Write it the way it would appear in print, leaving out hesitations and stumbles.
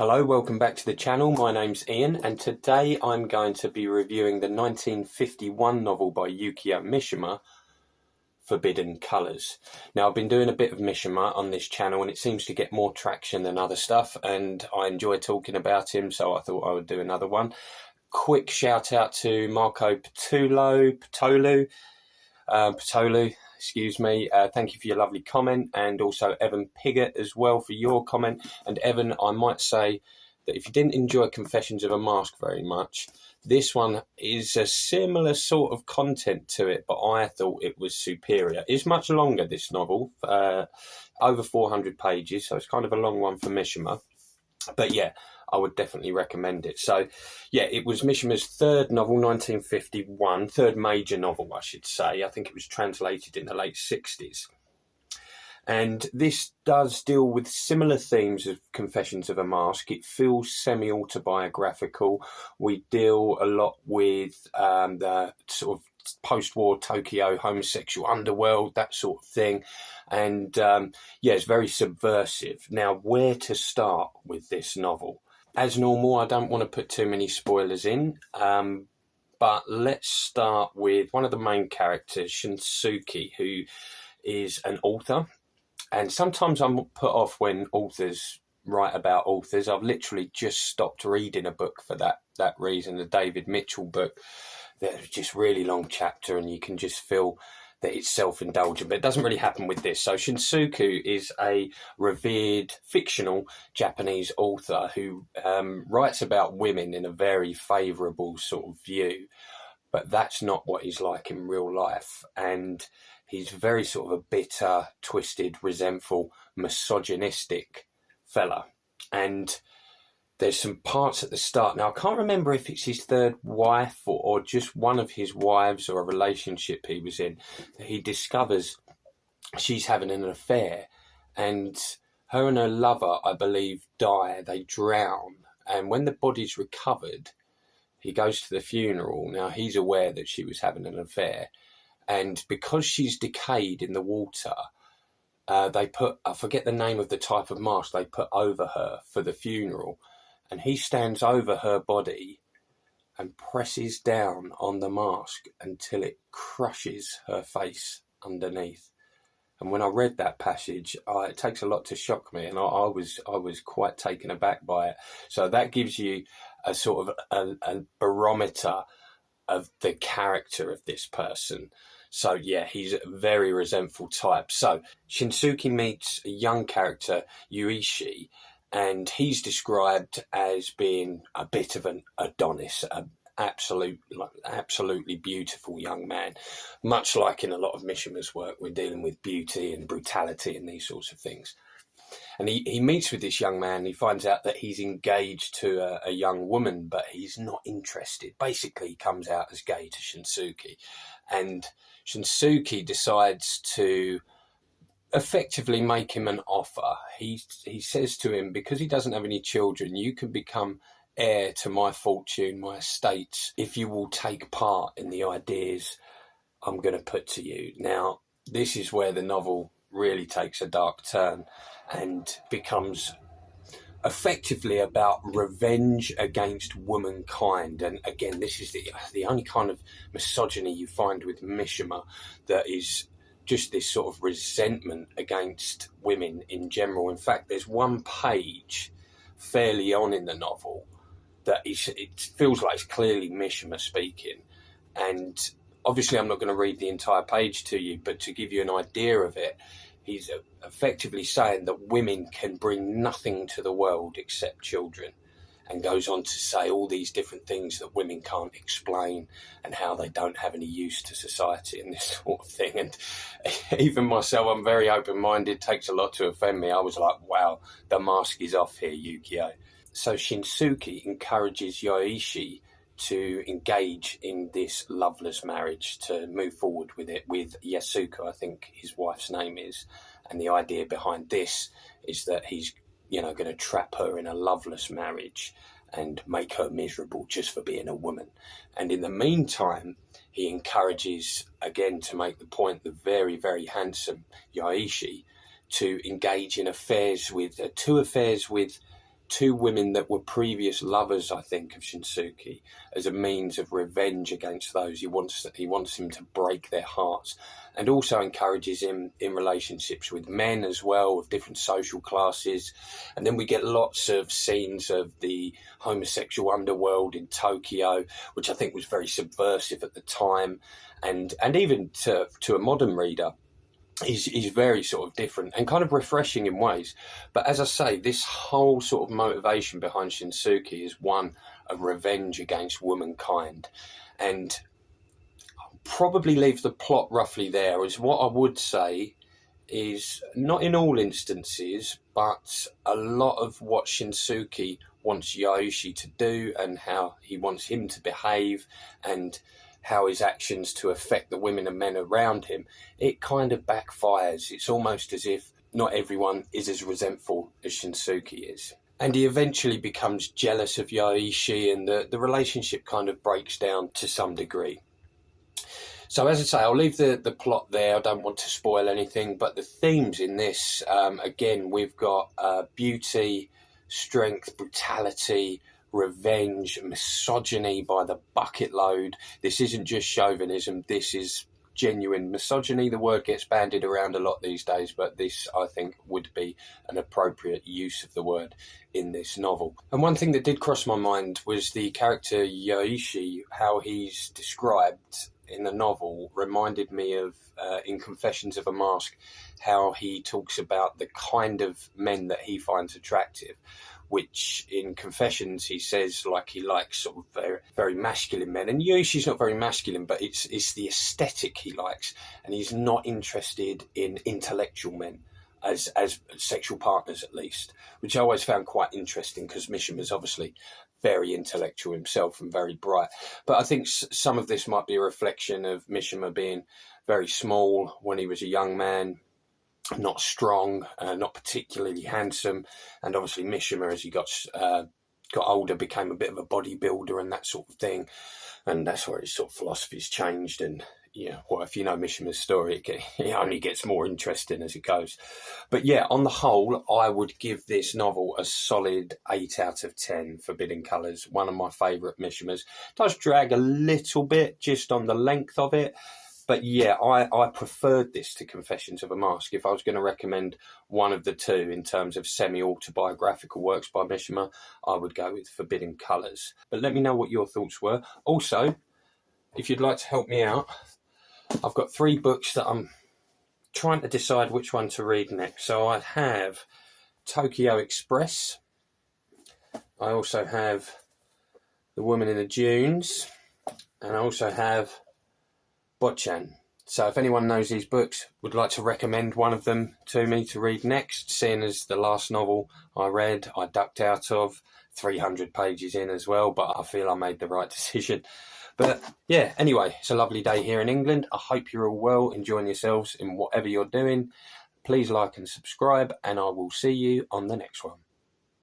Hello, welcome back to the channel. My name's Ian, and today I'm going to be reviewing the 1951 novel by Yukio Mishima, Forbidden Colours. Now, I've been doing a bit of Mishima on this channel, and it seems to get more traction than other stuff, and I enjoy talking about him, so I thought I would do another one. Quick shout out to Marco Patolu, excuse me. Thank you for your lovely comment, and also Evan Piggott as well for your comment. And Evan, I might say that if you didn't enjoy Confessions of a Mask very much, this one is a similar sort of content to it, but I thought it was superior. It's much longer, this novel, over 400 pages, so it's kind of a long one for Mishima. But yeah, I would definitely recommend it. So yeah, it was Mishima's third novel, 1951, third major novel, I should say. I think it was translated in the late 60s. And this does deal with similar themes of Confessions of a Mask. It feels semi-autobiographical. We deal a lot with the sort of post-war Tokyo homosexual underworld, that sort of thing. And yeah, it's very subversive. Now, where to start with this novel? As normal, I don't want to put too many spoilers in, but let's start with one of the main characters, Shinsuke, who is an author. And sometimes I'm put off when authors write about authors. I've literally just stopped reading a book for that reason, the David Mitchell book. There's just really long chapter, and you can just feel that it's self-indulgent, but it doesn't really happen with this. So Shinsuke is a revered fictional Japanese author who writes about women in a very favourable sort of view, but that's not what he's like in real life. And he's very sort of a bitter, twisted, resentful, misogynistic fella. And there's some parts at the start. Now, I can't remember if it's his third wife or just one of his wives or a relationship he was in, that he discovers she's having an affair. And her and her lover, I believe, die. They drown. And when the body's recovered, he goes to the funeral. Now, he's aware that she was having an affair. And because she's decayed in the water, they put, I forget the name of the type of mask they put over her for the funeral. And he stands over her body and presses down on the mask until it crushes her face underneath. And when I read that passage, it takes a lot to shock me, and I was quite taken aback by it. So that gives you a sort of a barometer of the character of this person. So yeah, he's a very resentful type. So Shinsuke meets a young character, Yuichi, and he's described as being a bit of an Adonis, an absolutely beautiful young man. Much like in a lot of Mishima's work, we're dealing with beauty and brutality and these sorts of things. And he meets with this young man. He finds out that he's engaged to a young woman, but he's not interested. Basically, he comes out as gay to Shinsuke. And Shinsuke decides to effectively make him an offer. He says to him, because he doesn't have any children, you can become heir to my fortune, my estates, if you will take part in the ideas I'm going to put to you. Now, this is where the novel really takes a dark turn and becomes effectively about revenge against womankind. And again, this is the only kind of misogyny you find with Mishima, that is just this sort of resentment against women in general. In fact, there's one page fairly on in the novel that it feels like it's clearly Mishima speaking. And obviously I'm not going to read the entire page to you, but to give you an idea of it, he's effectively saying that women can bring nothing to the world except children, and goes on to say all these different things that women can't explain and how they don't have any use to society and this sort of thing. And even myself, I'm very open-minded, takes a lot to offend me. I was like, wow, the mask is off here, Yukio. So Shinsuke encourages Yoichi to engage in this loveless marriage, to move forward with it with Yasuko, I think his wife's name is. And the idea behind this is that he's going to trap her in a loveless marriage and make her miserable just for being a woman. And in the meantime, he encourages, again, to make the point, the very, very handsome Yoichi to engage in affairs with, two affairs with two women that were previous lovers, I think, of Shinsuke, as a means of revenge against those. He wants him to break their hearts, and also encourages him in relationships with men as well, of different social classes. And then we get lots of scenes of the homosexual underworld in Tokyo, which I think was very subversive at the time, and even to a modern reader. He's very sort of different and kind of refreshing in ways. But as I say, this whole sort of motivation behind Shinsuke is one of revenge against womankind. And I'll probably leave the plot roughly there. As what I would say is, not in all instances, but a lot of what Shinsuke wants Yoichi to do and how he wants him to behave and how his actions to affect the women and men around him, it kind of backfires. It's almost as if not everyone is as resentful as Shinsuke is. And he eventually becomes jealous of Yoichi, and the relationship kind of breaks down to some degree. So as I say, I'll leave the plot there. I don't want to spoil anything, but the themes in this, again, we've got beauty, strength, brutality, revenge, misogyny by the bucket load. This isn't just chauvinism, this is genuine misogyny. The word gets bandied around a lot these days, but this, I think, would be an appropriate use of the word in this novel. And one thing that did cross my mind was the character Yoichi. How he's described in the novel reminded me of, in Confessions of a Mask, how he talks about the kind of men that he finds attractive, which in Confessions he says like he likes sort of very, very masculine men. And Yoishi's not very masculine, but it's the aesthetic he likes, and he's not interested in intellectual men as sexual partners, at least, which I always found quite interesting, because Mishima's obviously very intellectual himself and very bright. But I think some of this might be a reflection of Mishima being very small when he was a young man, not strong, not particularly handsome, and obviously Mishima, as he got older, became a bit of a bodybuilder and that sort of thing, and that's where his sort of philosophies changed. And well, if you know Mishima's story, it only gets more interesting as it goes. But yeah, on the whole, I would give this novel a solid 8 out of 10. Forbidden Colours, one of my favourite Mishimas. Does drag a little bit just on the length of it. But yeah, I preferred this to Confessions of a Mask. If I was going to recommend one of the two in terms of semi-autobiographical works by Mishima, I would go with Forbidden Colours. But let me know what your thoughts were. Also, if you'd like to help me out, I've got 3 books that I'm trying to decide which one to read next. So I have Tokyo Express. I also have The Woman in the Dunes. And I also have Botchan. So if anyone knows these books, would like to recommend one of them to me to read next, seeing as the last novel I read, I ducked out of 300 pages in as well, but I feel I made the right decision. But yeah, anyway, it's a lovely day here in England. I hope you're all well, enjoying yourselves in whatever you're doing. Please like and subscribe, and I will see you on the next one.